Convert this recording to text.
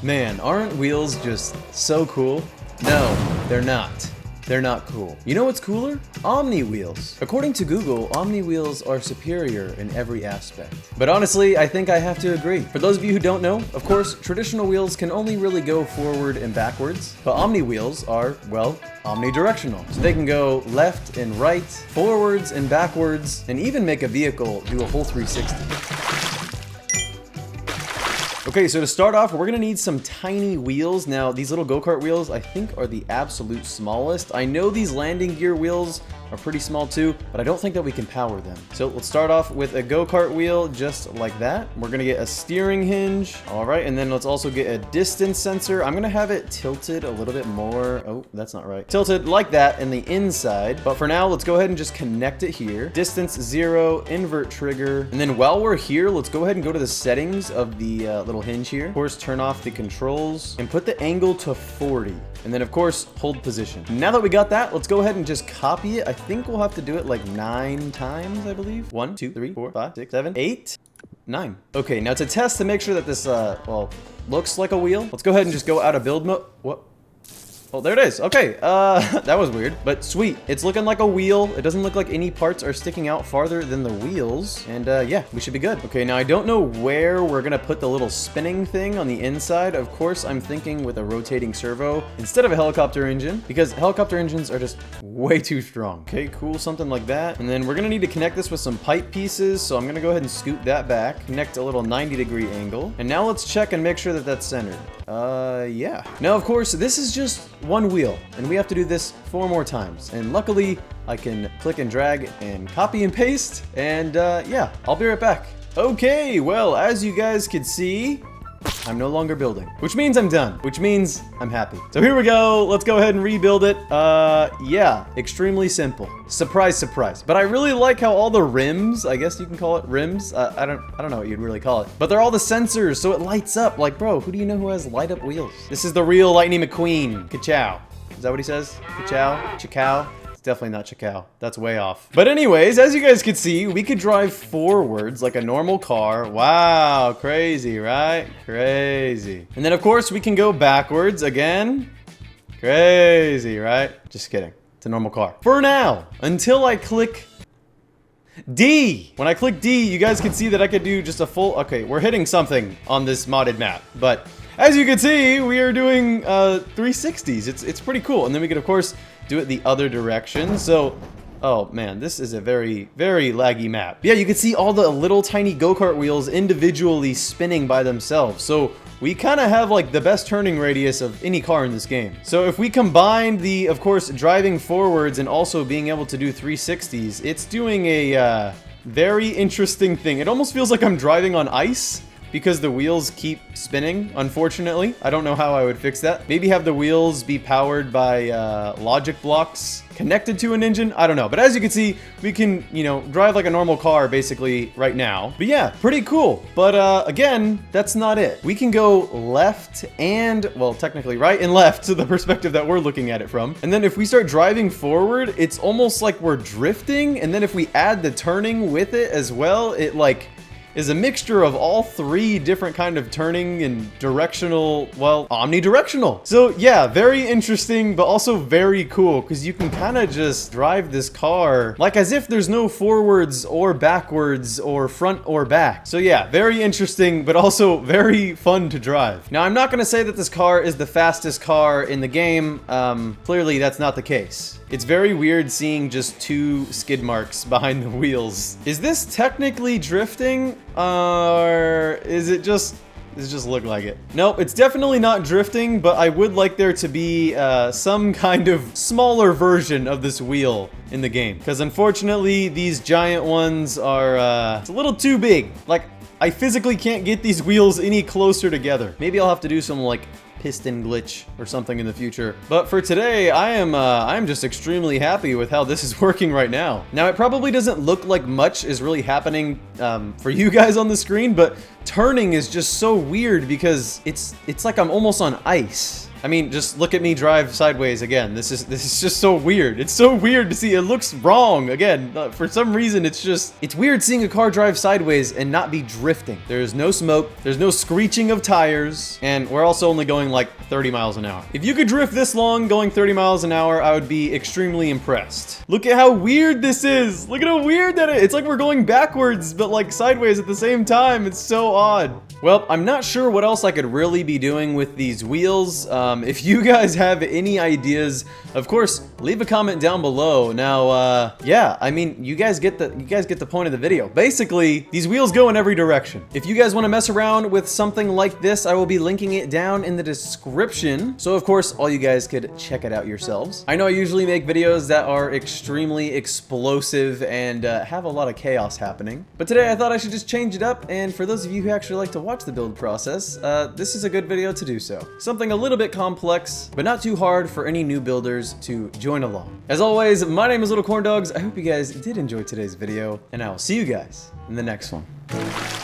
Man, aren't wheels just so cool? No, they're not. They're not cool. You know what's cooler? Omni wheels. According to Google, Omni wheels are superior in every aspect. But honestly, I think I have to agree. For those of you who don't know, of course, traditional wheels can only really go forward and backwards, but Omni wheels are, well, omnidirectional. So they can go left and right, forwards and backwards, and even make a vehicle do a whole 360. Okay, so to start off, we're gonna need some tiny wheels. Now, these little go-kart wheels, I think, are the absolute smallest. I know these landing gear wheels are pretty small too, but I don't think that we can power them. So let's start off with a go-kart wheel just like that. We're gonna get a steering hinge. All right, and then let's also get a distance sensor. I'm gonna have it tilted a little bit more. Oh, that's not right. Tilted like that in the inside. But for now, let's go ahead and just connect it here. Distance 0, invert trigger. And then while we're here, let's go ahead and go to the settings of the little hinge here. Of course, turn off the controls and put the angle to 40. And then of course, hold position. Now that we got that, let's go ahead and just copy it. I think we'll have to do it like 9 times, I believe. 1, 2, 3, 4, 5, 6, 7, 8, 9. Okay, now to test to make sure that this, well, looks like a wheel, let's go ahead and just go out of build mode. What? Oh, there it is. Okay, that was weird, but sweet. It's looking like a wheel. It doesn't look like any parts are sticking out farther than the wheels. And yeah, we should be good. Okay, now I don't know where we're gonna put the little spinning thing on the inside. Of course, I'm thinking with a rotating servo instead of a helicopter engine, because helicopter engines are just way too strong. Okay, cool, something like that. And then we're gonna need to connect this with some pipe pieces. So I'm gonna go ahead and scoot that back, connect a little 90-degree angle. And now let's check and make sure that that's centered. Yeah. Now, of course, this is just one wheel, and we have to do this 4 more times. And luckily, I can click and drag and copy and paste, and yeah, I'll be right back. Okay, well, as you guys can see, I'm no longer building, which means I'm done, which means I'm happy. So here we go. Let's go ahead and rebuild it. Yeah, extremely simple. Surprise, surprise. But I really like how all the rims, I guess you can call it rims. I don't know what you'd really call it, but they're all the sensors, so it lights up. Like, bro, who do you know who has light up wheels? This is the real Lightning McQueen. Ka-chow. Is that what he says? Ka-chow? Cha-cow? Definitely not Chakao. That's way off. But anyways, as you guys can see, we could drive forwards like a normal car. Wow, crazy, right? Crazy. And then of course we can go backwards again. Crazy, right? Just kidding. It's a normal car. For now, until I click D. When I click D, you guys can see that I could do just a full, okay, we're hitting something on this modded map, but as you can see, we are doing 360s. It's pretty cool. And then we could of course do it the other direction. So, oh man, this is a very, very laggy map. Yeah, you can see all the little tiny go-kart wheels individually spinning by themselves. So we kind of have like the best turning radius of any car in this game. So if we combine the, of course, driving forwards and also being able to do 360s, it's doing a very interesting thing. It almost feels like I'm driving on ice, because the wheels keep spinning, unfortunately. I don't know how I would fix that. Maybe have the wheels be powered by logic blocks connected to an engine. I don't know. But as you can see, we can, you know, drive like a normal car basically right now. But yeah, pretty cool. But again, that's not it. We can go left and, well, technically right and left to the perspective that we're looking at it from. And then if we start driving forward, it's almost like we're drifting. And then if we add the turning with it as well, it like is a mixture of all 3 different kind of turning and directional, well, omnidirectional. So yeah, very interesting, but also very cool, because you can kind of just drive this car like as if there's no forwards or backwards or front or back. So yeah, very interesting, but also very fun to drive. Now, I'm not gonna say that this car is the fastest car in the game. Clearly that's not the case. It's very weird seeing just 2 skid marks behind the wheels. Is this technically drifting? Or is it just, does it just look like it? Nope, it's definitely not drifting, but I would like there to be some kind of smaller version of this wheel in the game. Because unfortunately, these giant ones are, it's a little too big. Like, I physically can't get these wheels any closer together. Maybe I'll have to do some like piston glitch or something in the future. But for today, I'm just extremely happy with how this is working right now. Now, it probably doesn't look like much is really happening for you guys on the screen, but turning is just so weird because it's like I'm almost on ice. I mean, just look at me drive sideways again. This is just so weird. It's so weird to see. It looks wrong again. For some reason, it's weird seeing a car drive sideways and not be drifting. There's no smoke. There's no screeching of tires. And we're also only going like 30 miles an hour. If you could drift this long going 30 miles an hour, I would be extremely impressed. Look at how weird this is. Look at how weird that is. It's like we're going backwards, but like sideways at the same time. It's so odd. Well, I'm not sure what else I could really be doing with these wheels. If you guys have any ideas, of course, leave a comment down below. Now, yeah, I mean, you guys get the point of the video. Basically, these wheels go in every direction. If you guys want to mess around with something like this, I will be linking it down in the description. So, of course, all you guys could check it out yourselves. I know I usually make videos that are extremely explosive and have a lot of chaos happening. But today I thought I should just change it up. And for those of you who actually like to watch the build process, this is a good video to do so. Something a little bit complex, but not too hard for any new builders to join along. As always, my name is LittleCornDogs. I hope you guys did enjoy today's video, and I will see you guys in the next one.